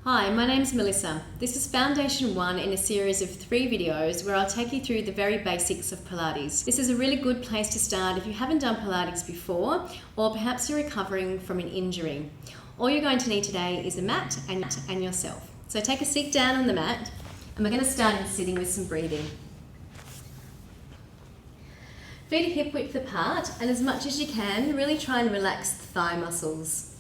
Hi, my name's Melissa. This is Foundation 1 in a series of 3 videos where I'll take you through the very basics of Pilates. This is a really good place to start if you haven't done Pilates before, or perhaps you're recovering from an injury. All you're going to need today is a mat and yourself. So take a seat down on the mat, and we're going to start in sitting with some breathing. Feet hip width apart, and as much as you can, really try and relax the thigh muscles.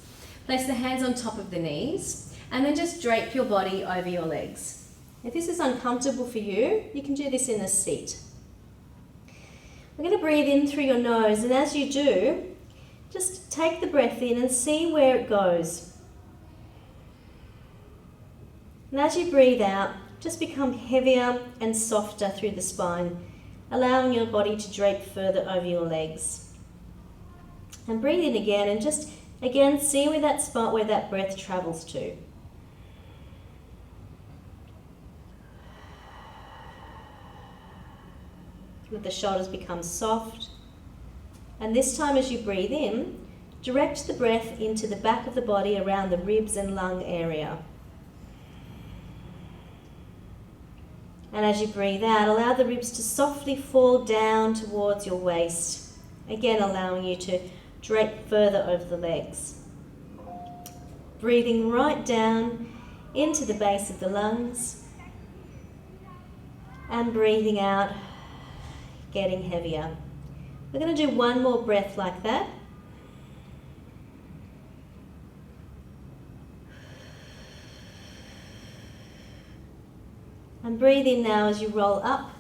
Place the hands on top of the knees, and then just drape your body over your legs. If this is uncomfortable for you, you can do this in a seat. We're going to breathe in through your nose, and as you do, just take the breath in and see where it goes. And as you breathe out, just become heavier and softer through the spine, allowing your body to drape further over your legs. And breathe in again, and just again see where that spot where that breath travels to. Let the shoulders become soft. And this time as you breathe in, direct the breath into the back of the body around the ribs and lung area. And as you breathe out, allow the ribs to softly fall down towards your waist, again allowing you to drape further over the legs. Breathing right down into the base of the lungs, and breathing out, getting heavier. We're going to do one more breath like that. And breathe in now as you roll up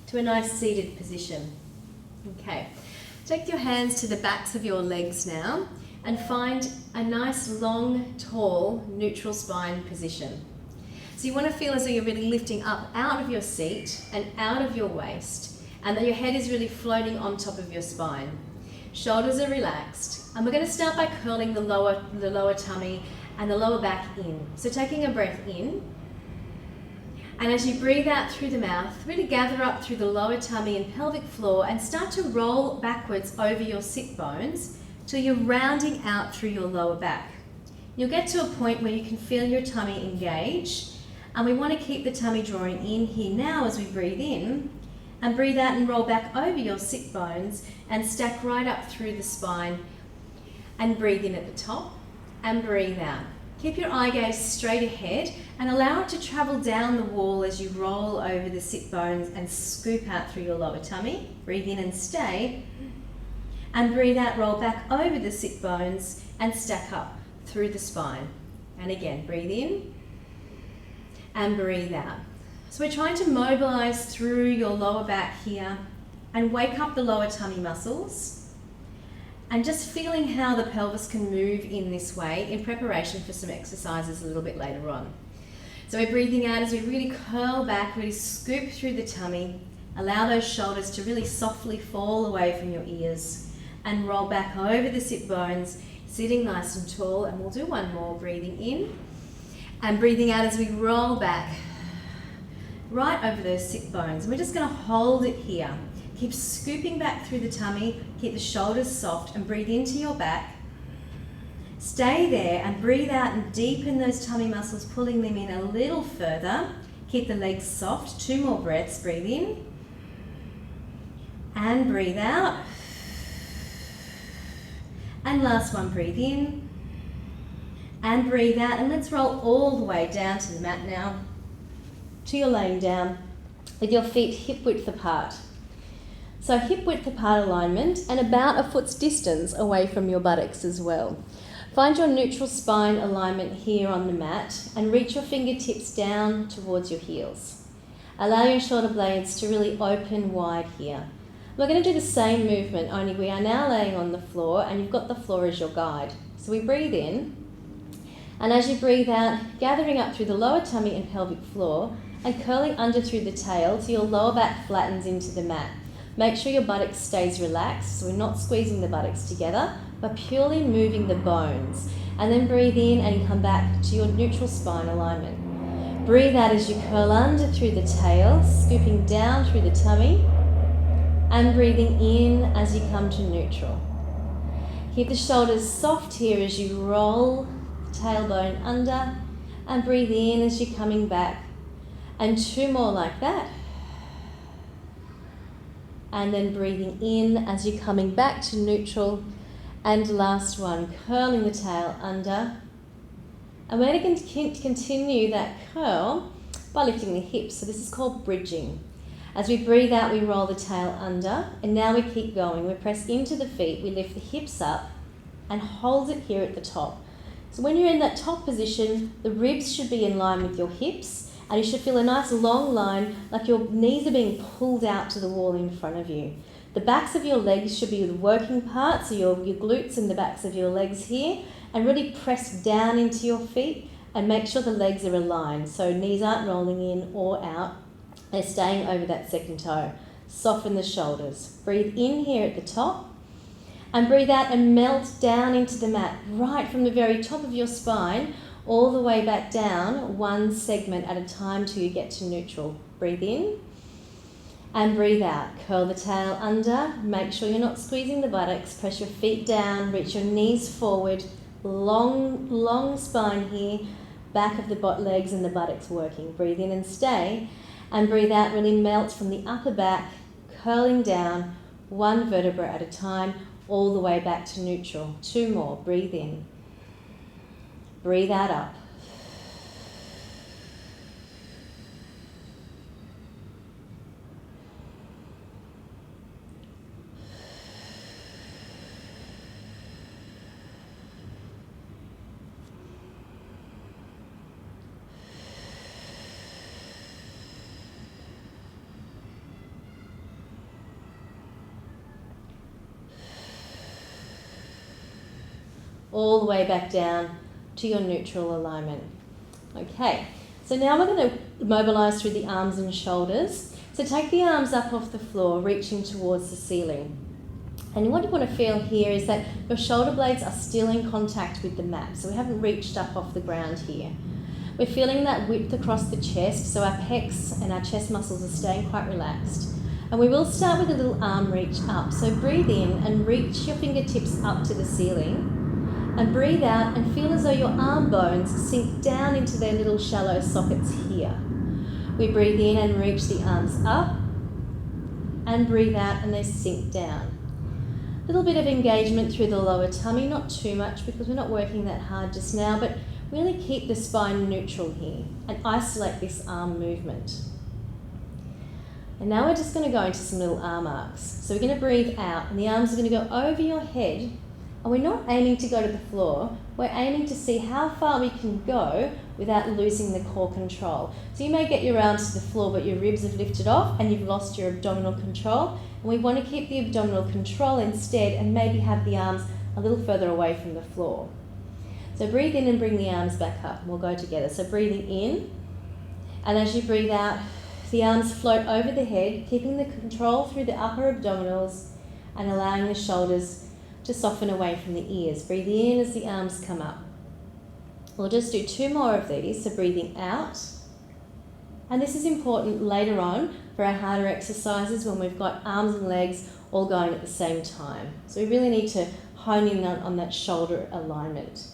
to a nice seated position. Okay, take your hands to the backs of your legs now and find a nice long, tall, neutral spine position. So you want to feel as though you're really lifting up out of your seat and out of your waist, and that your head is really floating on top of your spine. Shoulders are relaxed, and we're going to start by curling the lower tummy and the lower back in. So taking a breath in, and as you breathe out through the mouth, really gather up through the lower tummy and pelvic floor and start to roll backwards over your sit bones till you're rounding out through your lower back. You'll get to a point where you can feel your tummy engage, and we want to keep the tummy drawing in here now as we breathe in, and breathe out and roll back over your sit bones and stack right up through the spine, and breathe in at the top and breathe out. Keep your eye gaze straight ahead and allow it to travel down the wall as you roll over the sit bones and scoop out through your lower tummy. Breathe in and stay, and breathe out, roll back over the sit bones and stack up through the spine. And again, breathe in and breathe out. So we're trying to mobilize through your lower back here and wake up the lower tummy muscles, and just feeling how the pelvis can move in this way in preparation for some exercises a little bit later on. So we're breathing out as we really curl back, really scoop through the tummy, allow those shoulders to really softly fall away from your ears, and roll back over the sit bones, sitting nice and tall. And we'll do one more, breathing in and breathing out as we roll back right over those sit bones. We're just going to hold it here. Keep scooping back through the tummy, keep the shoulders soft, and breathe into your back. Stay there and breathe out and deepen those tummy muscles, pulling them in a little further. Keep the legs soft. 2 more breaths. Breathe in and breathe out. And last one, breathe in and breathe out. And let's roll all the way down to the mat now, till you're laying down with your feet hip width apart. So hip width apart alignment, and about a foot's distance away from your buttocks as well. Find your neutral spine alignment here on the mat and reach your fingertips down towards your heels. Allow your shoulder blades to really open wide here. We're going to do the same movement, only we are now laying on the floor and you've got the floor as your guide. So we breathe in, and as you breathe out, gathering up through the lower tummy and pelvic floor and curling under through the tail till your lower back flattens into the mat. Make sure your buttocks stays relaxed, so we're not squeezing the buttocks together, but purely moving the bones. And then breathe in and come back to your neutral spine alignment. Breathe out as you curl under through the tail, scooping down through the tummy, and breathing in as you come to neutral. Keep the shoulders soft here as you roll the tailbone under And breathe in as you're coming back. And 2 more like that. And then breathing in as you're coming back to neutral. And last one, curling the tail under. And we're going to continue that curl by lifting the hips. So this is called bridging. As we breathe out, we roll the tail under. And now we keep going. We press into the feet. We lift the hips up and hold it here at the top. So when you're in that top position, the ribs should be in line with your hips. And you should feel a nice long line, like your knees are being pulled out to the wall in front of you. The backs of your legs should be the working part, so your glutes and the backs of your legs here. And really press down into your feet and make sure the legs are aligned. So knees aren't rolling in or out. They're staying over that second toe. Soften the shoulders. Breathe in here at the top. And breathe out and melt down into the mat, right from the very top of your spine, all the way back down, one segment at a time till you get to neutral. Breathe in. And breathe out. Curl the tail under. Make sure you're not squeezing the buttocks. Press your feet down. Reach your knees forward. Long spine here, back of the legs and the buttocks working. Breathe in and stay, and breathe out, really melt from the upper back, curling down, one vertebra at a time, all the way back to neutral. 2 more, breathe in. Breathe out up. All the way back down to your neutral alignment. Okay, so now we're going to mobilise through the arms and shoulders. So take the arms up off the floor, reaching towards the ceiling. And what you want to feel here is that your shoulder blades are still in contact with the mat, so we haven't reached up off the ground here. We're feeling that width across the chest, so our pecs and our chest muscles are staying quite relaxed. And we will start with a little arm reach up. So breathe in and reach your fingertips up to the ceiling. And breathe out and feel as though your arm bones sink down into their little shallow sockets here. We breathe in and reach the arms up. And breathe out and they sink down. A little bit of engagement through the lower tummy, not too much because we're not working that hard just now, but really keep the spine neutral here and isolate this arm movement. And now we're just going to go into some little arm arcs. So we're going to breathe out and the arms are going to go over your head. And we're not aiming to go to the floor, we're aiming to see how far we can go without losing the core control. So you may get your arms to the floor but your ribs have lifted off and you've lost your abdominal control. And we want to keep the abdominal control instead and maybe have the arms a little further away from the floor. So breathe in and bring the arms back up and we'll go together. So breathing in, and as you breathe out, the arms float over the head, keeping the control through the upper abdominals and allowing the shoulders to soften away from the ears. Breathe in as the arms come up. We'll just do 2 more of these, so breathing out. And this is important later on for our harder exercises when we've got arms and legs all going at the same time. So we really need to hone in on that shoulder alignment.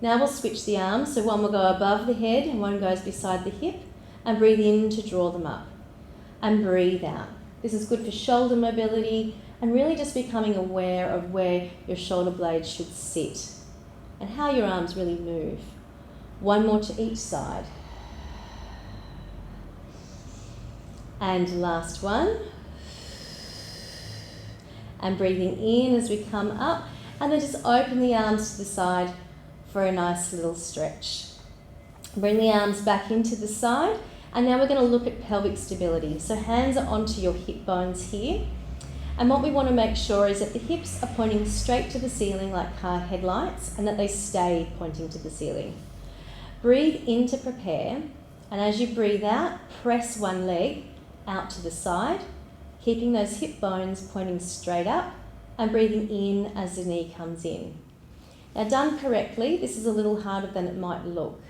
Now we'll switch the arms, so one will go above the head and one goes beside the hip, and breathe in to draw them up. And breathe out. This is good for shoulder mobility, and really just becoming aware of where your shoulder blades should sit and how your arms really move. 1 more to each side. And last one. And breathing in as we come up, and then just open the arms to the side for a nice little stretch. Bring the arms back into the side, and now we're going to look at pelvic stability. So hands are onto your hip bones here. And what we want to make sure is that the hips are pointing straight to the ceiling like car headlights and that they stay pointing to the ceiling. Breathe in to prepare, and as you breathe out, press one leg out to the side, keeping those hip bones pointing straight up and breathing in as the knee comes in. Now done correctly, this is a little harder than it might look.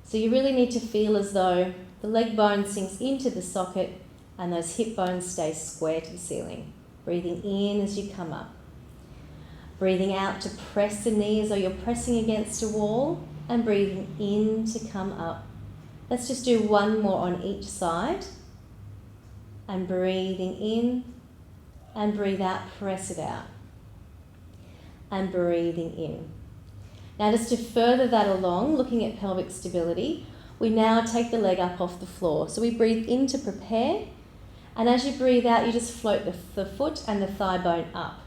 So you really need to feel as though the leg bone sinks into the socket and those hip bones stay square to the ceiling. Breathing in as you come up. Breathing out to press the knee as though you're pressing against a wall and breathing in to come up. Let's just do one more on each side. And breathing in and breathe out, press it out. And breathing in. Now just to further that along, looking at pelvic stability, we now take the leg up off the floor. So we breathe in to prepare, and as you breathe out, you just float the foot and the thigh bone up.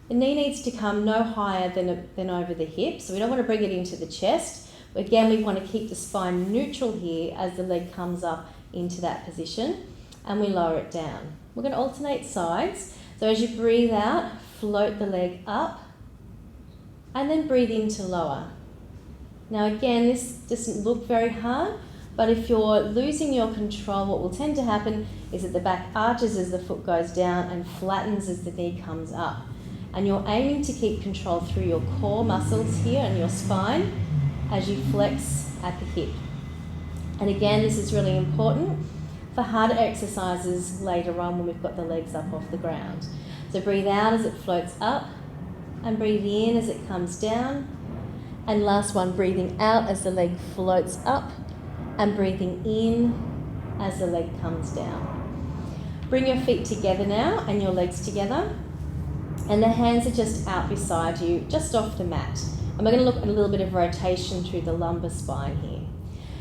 The knee needs to come no higher than over the hip, so we don't want to bring it into the chest. Again, we want to keep the spine neutral here as the leg comes up into that position, and we lower it down. We're going to alternate sides. So as you breathe out, float the leg up, and then breathe in to lower. Now again, this doesn't look very hard, but if you're losing your control, what will tend to happen is that the back arches as the foot goes down and flattens as the knee comes up. And you're aiming to keep control through your core muscles here and your spine as you flex at the hip. And again, this is really important for harder exercises later on when we've got the legs up off the ground. So breathe out as it floats up, and breathe in as it comes down. And last one, breathing out as the leg floats up, and breathing in as the leg comes down. Bring your feet together now and your legs together, and the hands are just out beside you, just off the mat. And we're going to look at a little bit of rotation through the lumbar spine here.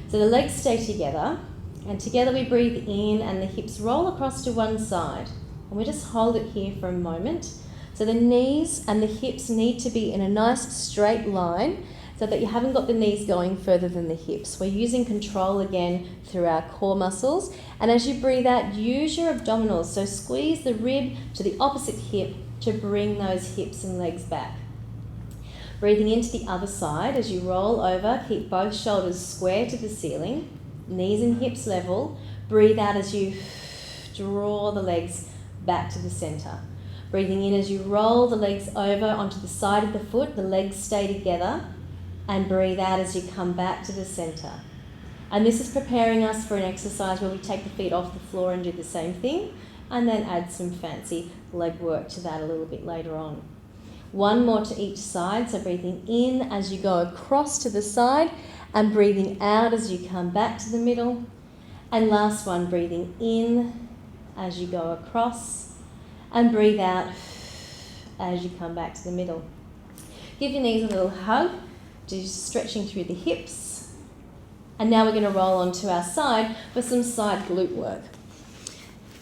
So the legs stay together, and together we breathe in and the hips roll across to one side. And we just hold it here for a moment. So the knees and the hips need to be in a nice straight line so that you haven't got the knees going further than the hips. We're using control again through our core muscles. And as you breathe out, use your abdominals. So squeeze the rib to the opposite hip to bring those hips and legs back. Breathing into the other side as you roll over, keep both shoulders square to the ceiling, knees and hips level. Breathe out as you draw the legs back to the center. Breathing in as you roll the legs over onto the side of the foot, the legs stay together, and breathe out as you come back to the center. And this is preparing us for an exercise where we take the feet off the floor and do the same thing, and then add some fancy leg work to that a little bit later on. One more to each side, so breathing in as you go across to the side, and breathing out as you come back to the middle. And last one, breathing in as you go across, and breathe out as you come back to the middle. Give your knees a little hug, just stretching through the hips. And now we're going to roll onto our side for some side glute work.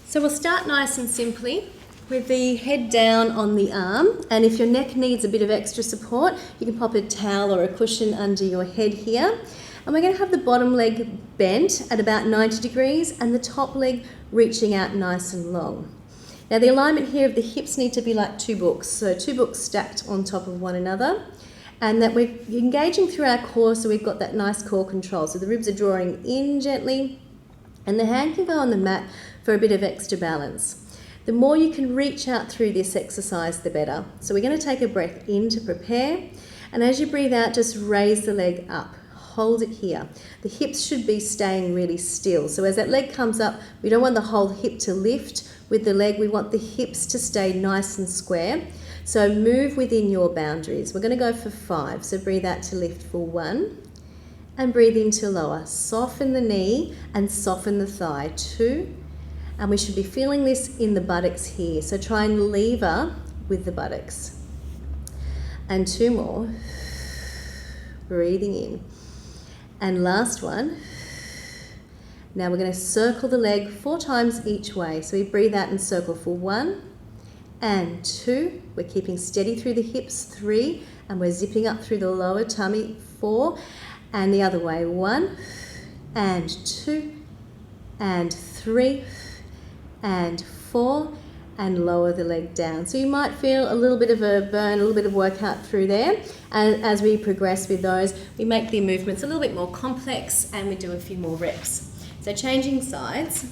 So we'll start nice and simply with the head down on the arm, and if your neck needs a bit of extra support, you can pop a towel or a cushion under your head here. And we're going to have the bottom leg bent at about 90 degrees and the top leg reaching out nice and long. Now the alignment here of the hips need to be like two books, so two books stacked on top of one another, and that we're engaging through our core, so we've got that nice core control. So the ribs are drawing in gently, and the hand can go on the mat for a bit of extra balance. The more you can reach out through this exercise, the better. So we're going to take a breath in to prepare, and as you breathe out, just raise the leg up. Hold it here. The hips should be staying really still. So as that leg comes up, we don't want the whole hip to lift with the leg. We want the hips to stay nice and square. So move within your boundaries. We're going to go for 5. So breathe out to lift for 1. And breathe in to lower. Soften the knee and soften the thigh. 2. And we should be feeling this in the buttocks here. So try and lever with the buttocks. And 2 more. Breathing in. And last one. Now we're going to circle the leg 4 times each way. So we breathe out and circle for 1 and 2. We're keeping steady through the hips. 3. And we're zipping up through the lower tummy. 4. And the other way. 1 and 2 and 3 and 4. And lower the leg down. So you might feel a little bit of a burn, a little bit of workout through there. And as we progress with those, we make the movements a little bit more complex and we do a few more reps. So changing sides.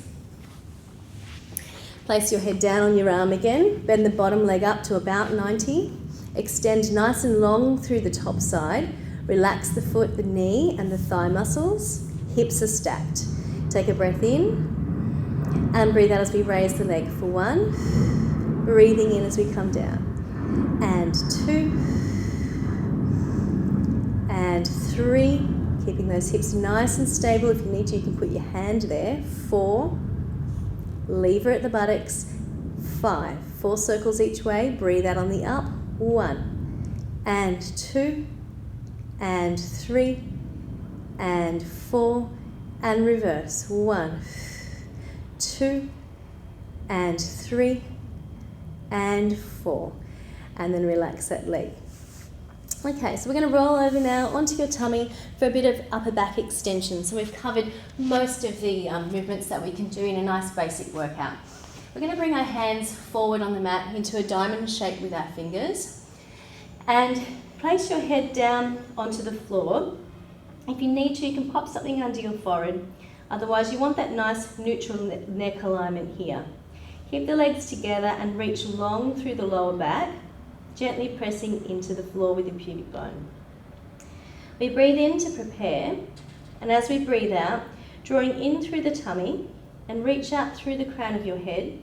Place your head down on your arm again. Bend the bottom leg up to about 90. Extend nice and long through the top side. Relax the foot, the knee and the thigh muscles. Hips are stacked. Take a breath in. And breathe out as we raise the leg for 1. Breathing in as we come down. And 2. And 3. those hips nice and stable. If you need to, you can put your hand there. 4, lever at the buttocks. 5, 4 circles each way. Breathe out on the up. 1, and 2, and 3, and 4, and reverse. 1, 2, and 3, and 4. And then relax that leg. Okay, so we're going to roll over now onto your tummy for a bit of upper back extension. So we've covered most of the movements that we can do in a nice basic workout. We're going to bring our hands forward on the mat into a diamond shape with our fingers and place your head down onto the floor. If you need to, you can pop something under your forehead. Otherwise, you want that nice neutral neck alignment here. Keep the legs together and reach long through the lower back, gently pressing into the floor with your pubic bone. We breathe in to prepare, and as we breathe out, drawing in through the tummy and reach out through the crown of your head,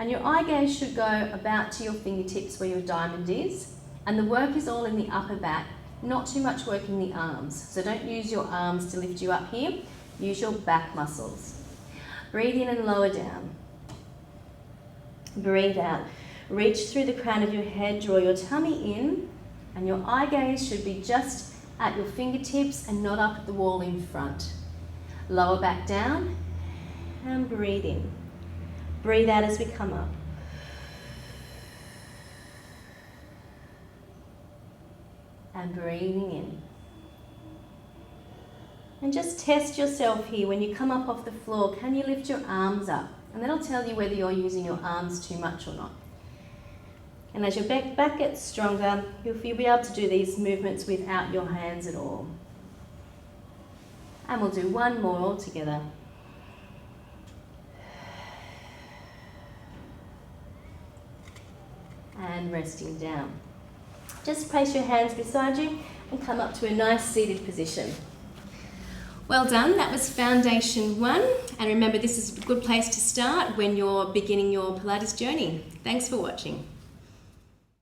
and your eye gaze should go about to your fingertips where your diamond is, and the work is all in the upper back, not too much work in the arms. So don't use your arms to lift you up here, use your back muscles. Breathe in and lower down. Breathe out. Reach through the crown of your head, draw your tummy in, and your eye gaze should be just at your fingertips and not up at the wall in front. Lower back down and breathe in. Breathe out as we come up. And breathing in. And just test yourself here. When you come up off the floor, can you lift your arms up? And that'll tell you whether you're using your arms too much or not. And as your back gets stronger, you'll be able to do these movements without your hands at all. And we'll do one more all together. And resting down. Just place your hands beside you and come up to a nice seated position. Well done, that was foundation 1. And remember, this is a good place to start when you're beginning your Pilates journey. Thanks for watching.